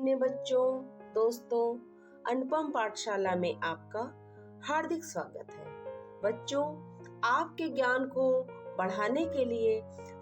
अपने बच्चों, दोस्तों, अनुपम पाठशाला में आपका हार्दिक स्वागत है। बच्चों, आपके ज्ञान को बढ़ाने के लिए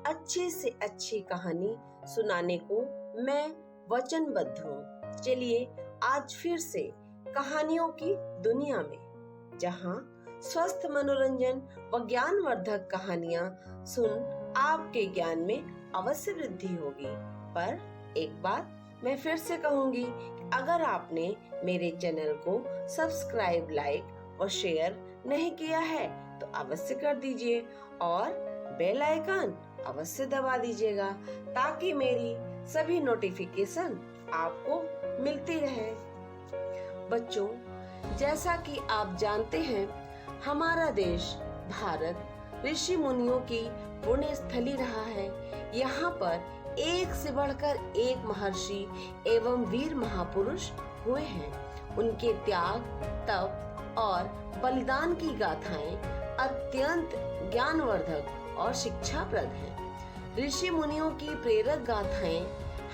अच्छी से अच्छी कहानी सुनाने को मैं वचनबद्ध हूँ। चलिए आज फिर से कहानियों की दुनिया में, जहाँ स्वस्थ मनोरंजन व ज्ञानवर्धक कहानियाँ सुन आपके ज्ञान में अवश्य वृद्धि होगी। पर एक बात मैं फिर से कहूंगी कि अगर आपने मेरे चैनल को सब्सक्राइब, लाइक और शेयर नहीं किया है तो अवश्य कर दीजिए और बेल आइकन अवश्य दबा दीजिएगा ताकि मेरी सभी नोटिफिकेशन आपको मिलती रहे। बच्चों, जैसा कि आप जानते हैं, हमारा देश भारत ऋषि मुनियों की पुण्य स्थली रहा है। यहाँ पर एक से बढ़कर एक महर्षि एवं वीर महापुरुष हुए हैं। उनके त्याग, तप और बलिदान की गाथाएं अत्यंत ज्ञानवर्धक और शिक्षाप्रद हैं। ऋषि मुनियों की प्रेरक गाथाएं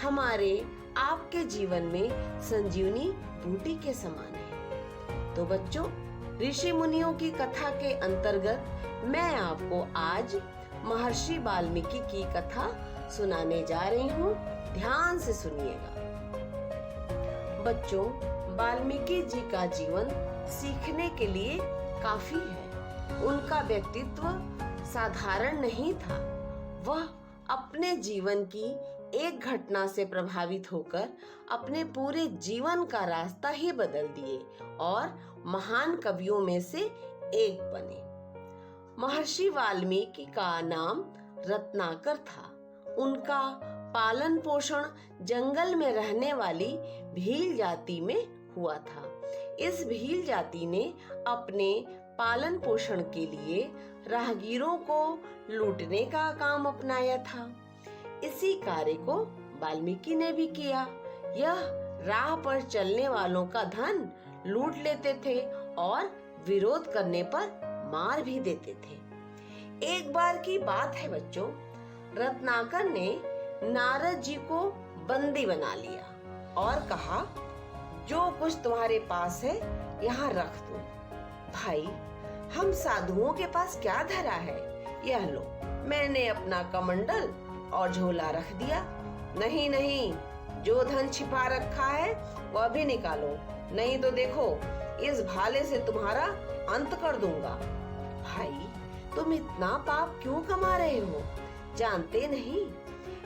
हमारे आपके जीवन में संजीवनी बूटी के समान है। तो बच्चों, ऋषि मुनियों की कथा के अंतर्गत मैं आपको आज महर्षि वाल्मीकि की कथा सुनाने जा रही हूँ। ध्यान से सुनिएगा। बच्चों, वाल्मीकि जी का जीवन सीखने के लिए काफी है। उनका व्यक्तित्व साधारण नहीं था। वह अपने जीवन की एक घटना से प्रभावित होकर अपने पूरे जीवन का रास्ता ही बदल दिए और महान कवियों में से एक बने। महर्षि वाल्मीकि का नाम रत्नाकर था। उनका पालन पोषण जंगल में रहने वाली भील जाति में हुआ था। इस भील जाति ने अपने पालन पोषण के लिए राहगीरों को लूटने का काम अपनाया था। इसी कार्य को वाल्मीकि ने भी किया। यह राह पर चलने वालों का धन लूट लेते थे और विरोध करने पर मार भी देते थे। एक बार की बात है बच्चों, रत्नाकर ने नारद जी को बंदी बना लिया और कहा, जो कुछ तुम्हारे पास है यहाँ रख दो। भाई, हम साधुओं के पास क्या धरा है? यह लो। मैंने अपना कमंडल और झोला रख दिया। नहीं नहीं, जो धन छिपा रखा है वह भी निकालो, नहीं तो देखो इस भाले से तुम्हारा अंत कर दूंगा। भाई, तुम इतना पाप क्यों कमा रहे हो? जानते नहीं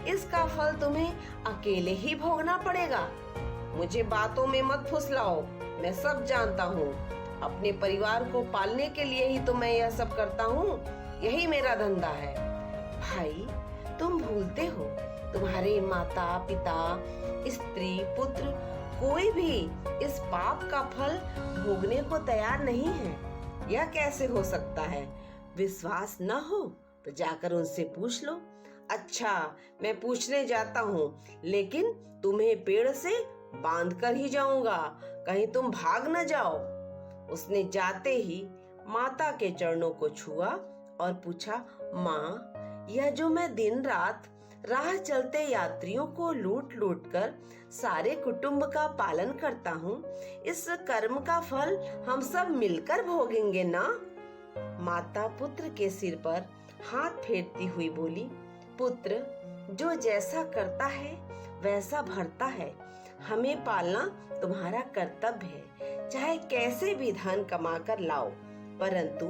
इसका फल तुम्हें अकेले ही भोगना पड़ेगा। मुझे बातों में मत फुसलाओ, मैं सब जानता हूँ। अपने परिवार को पालने के लिए ही तो मैं यह सब करता हूँ। यही मेरा धंधा है। भाई, तुम भूलते हो, तुम्हारे माता पिता, स्त्री, पुत्र कोई भी इस पाप का फल भोगने को तैयार नहीं है। यह कैसे हो सकता है? विश्वास न हो तो जाकर उनसे पूछ लो। अच्छा, मैं पूछने जाता हूँ, लेकिन तुम्हें पेड़ से बांध कर ही जाऊंगा, कहीं तुम भाग न जाओ। उसने जाते ही माता के चरणों को छुआ और पूछा, माँ, यह जो मैं दिन रात राह चलते यात्रियों को लूट लूट कर सारे कुटुंब का पालन करता हूँ, इस कर्म का फल हम सब मिलकर भोगेंगे ना? माता पुत्र के सिर पर हाथ फेरती हुई बोली, पुत्र, जो जैसा करता है वैसा भरता है। हमें पालना तुम्हारा कर्तव्य है, चाहे कैसे भी धन कमा कर लाओ। परंतु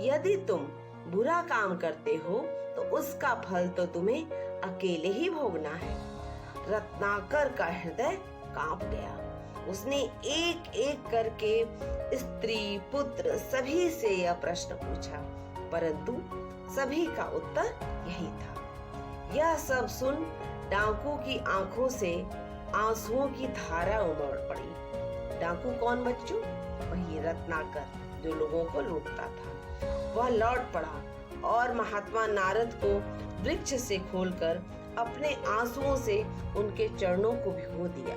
यदि तुम बुरा काम करते हो तो उसका फल तो तुम्हें अकेले ही भोगना है। रत्नाकर का हृदय कांप गया। उसने एक एक करके स्त्री, पुत्र सभी से यह प्रश्न पूछा, परंतु सभी का उत्तर यही था। यह सब सुन डाकू की आंखों से आंसुओं की धारा उमड़ पड़ी। डाकू कौन बच्चों? वही रत्नाकर, जो लोगों को लूटता था। वह लौट पड़ा और महात्मा नारद को वृक्ष से खोलकर अपने आंसुओं से उनके चरणों को भिगो दिया।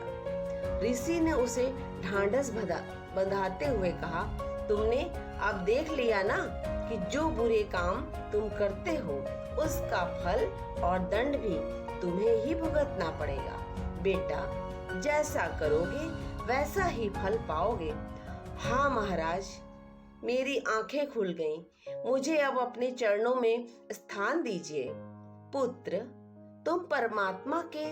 ऋषि ने उसे ढांढस बंधाते हुए कहा, तुमने अब देख लिया ना कि जो बुरे काम तुम करते हो उसका फल और दंड भी तुम्हें ही भुगतना पड़ेगा। बेटा, जैसा करोगे वैसा ही फल पाओगे। हाँ महाराज, मेरी आंखें खुल गईं। मुझे अब अपने चरणों में स्थान दीजिए। पुत्र, तुम परमात्मा के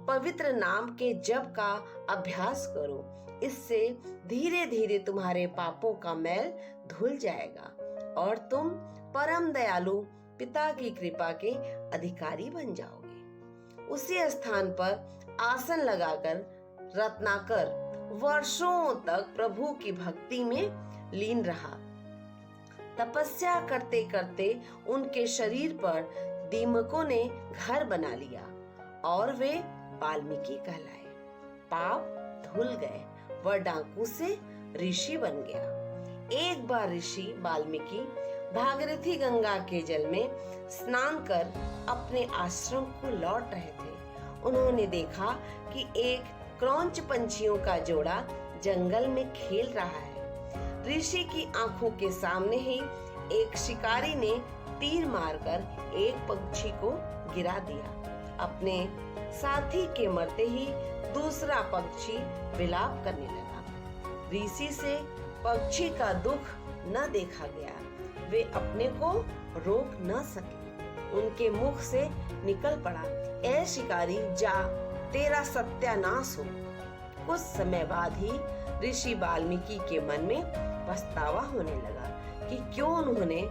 पवित्र नाम के जप का अभ्यास करो। इससे धीरे धीरे तुम्हारे पापों का मैल धुल जाएगा और तुम परम दयालु पिता की कृपा के अधिकारी बन जाओगे। उसी स्थान पर आसन लगाकर रत्नाकर वर्षों तक प्रभु की भक्ति में लीन रहा। तपस्या करते करते उनके शरीर पर दीमकों ने घर बना लिया और वे वाल्मीकि कहलाए। पाप धुल गए, वह डाकू से ऋषि बन गया। एक बार ऋषि वाल्मीकि भागीरथी गंगा के जल में स्नान कर अपने आश्रम को लौट रहे थे। उन्होंने देखा कि एक क्रौंच पंछियों का जोड़ा जंगल में खेल रहा है। ऋषि की आंखों के सामने ही एक शिकारी ने तीर मारकर एक पक्षी को गिरा दिया। अपने साथी के मरते ही दूसरा पक्षी विलाप करने लगा। ऋषि से पक्षी का दुख न देखा गया। वे अपने को रोक न सके। उनके मुख से निकल पड़ा, ए शिकारी, जा, तेरा सत्यानाश हो। कुछ समय बाद ही ऋषि वाल्मीकि के मन में पछतावा होने लगा कि क्यों उन्होंने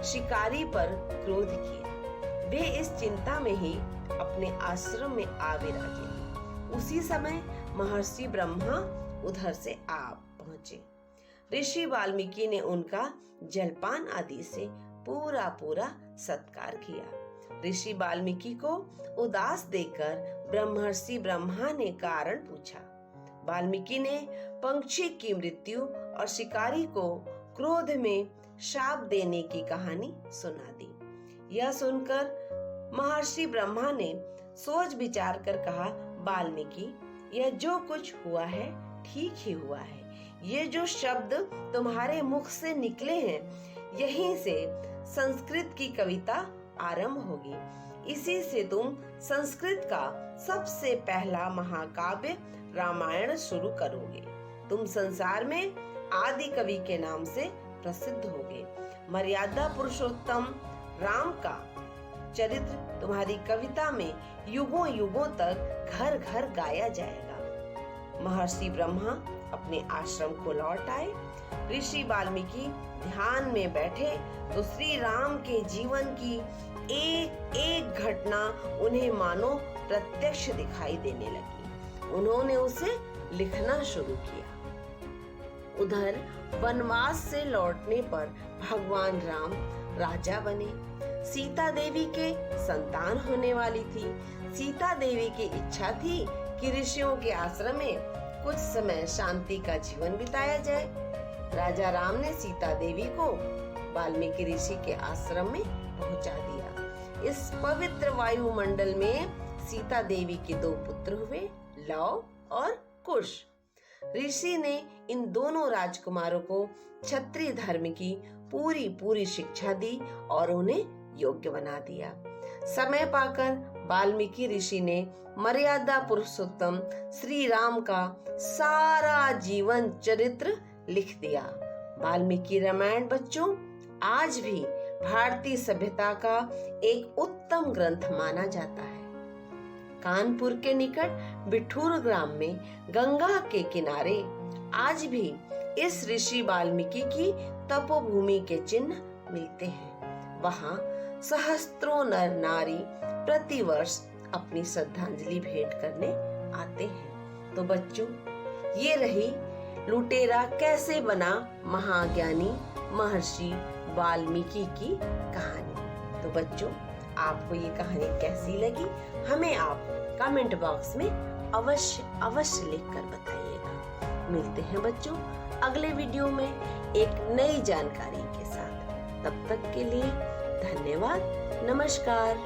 शिकारी पर क्रोध किया। वे इस चिंता में ही अपने आश्रम में आ विराजे। उसी समय महर्षि ब्रह्मा उधर से आ पहुंचे। ऋषि वाल्मीकि ने उनका जलपान आदि से पूरा सत्कार किया। ऋषि वाल्मीकि को उदास देखकर ब्रह्मर्षि ब्रह्मा ने कारण पूछा। वाल्मीकि ने पंछी की मृत्यु और शिकारी को क्रोध में शाप देने की कहानी सुना दी। यह सुनकर महर्षि ब्रह्मा ने सोच विचार कर कहा, वाल्मीकि, यह जो कुछ हुआ है ठीक ही हुआ है। ये जो शब्द तुम्हारे मुख से निकले हैं, यहीं से संस्कृत की कविता आरंभ होगी। इसी से तुम संस्कृत का सबसे पहला महाकाव्य रामायण शुरू करोगे। तुम संसार में आदि कवि के नाम से प्रसिद्ध होगे। मर्यादा पुरुषोत्तम राम का चरित्र तुम्हारी कविता में युगों युगों तक घर घर गाया जाएगा। महर्षि ब्रह्मा अपने आश्रम को लौट आए। ऋषि वाल्मीकि ध्यान में बैठे तो श्री राम के जीवन की एक एक घटना उन्हें मानो प्रत्यक्ष दिखाई देने लगी। उन्होंने उसे लिखना शुरू किया। उधर वनवास से लौटने पर भगवान राम राजा बने। सीता देवी के संतान होने वाली थी। सीता देवी की इच्छा थी कि ऋषियों के आश्रम में कुछ समय शांति का जीवन बिताया जाए। राजा राम ने सीता देवी को वाल्मीकि ऋषि के आश्रम में पहुंचा दिया। इस पवित्र वायुमंडल में सीता देवी के दो पुत्र हुए, लव और कुश। ऋषि ने इन दोनों राजकुमारों को क्षत्रिय धर्म की पूरी शिक्षा दी और उन्हें योग्य बना दिया। समय पाकर वाल्मीकि ऋषि ने मर्यादा पुरुषोत्तम श्री राम का सारा जीवन चरित्र लिख दिया। वाल्मीकि रामायण बच्चों आज भी भारतीय सभ्यता का एक उत्तम ग्रंथ माना जाता है। कानपुर के निकट बिठूर ग्राम में गंगा के किनारे आज भी इस ऋषि वाल्मीकि की तपोभूमि के चिन्ह मिलते हैं। वहाँ सहस्त्रों नर नारी प्रतिवर्ष अपनी श्रद्धांजलि भेंट करने आते हैं। तो बच्चों, ये रही लुटेरा कैसे बना महाज्ञानी महर्षि वाल्मीकि की कहानी। तो बच्चों, आपको ये कहानी कैसी लगी हमें आप कमेंट बॉक्स में अवश्य लिखकर बताइएगा। मिलते हैं बच्चों अगले वीडियो में एक नई जानकारी के साथ। तब तक के लिए धन्यवाद। नमस्कार।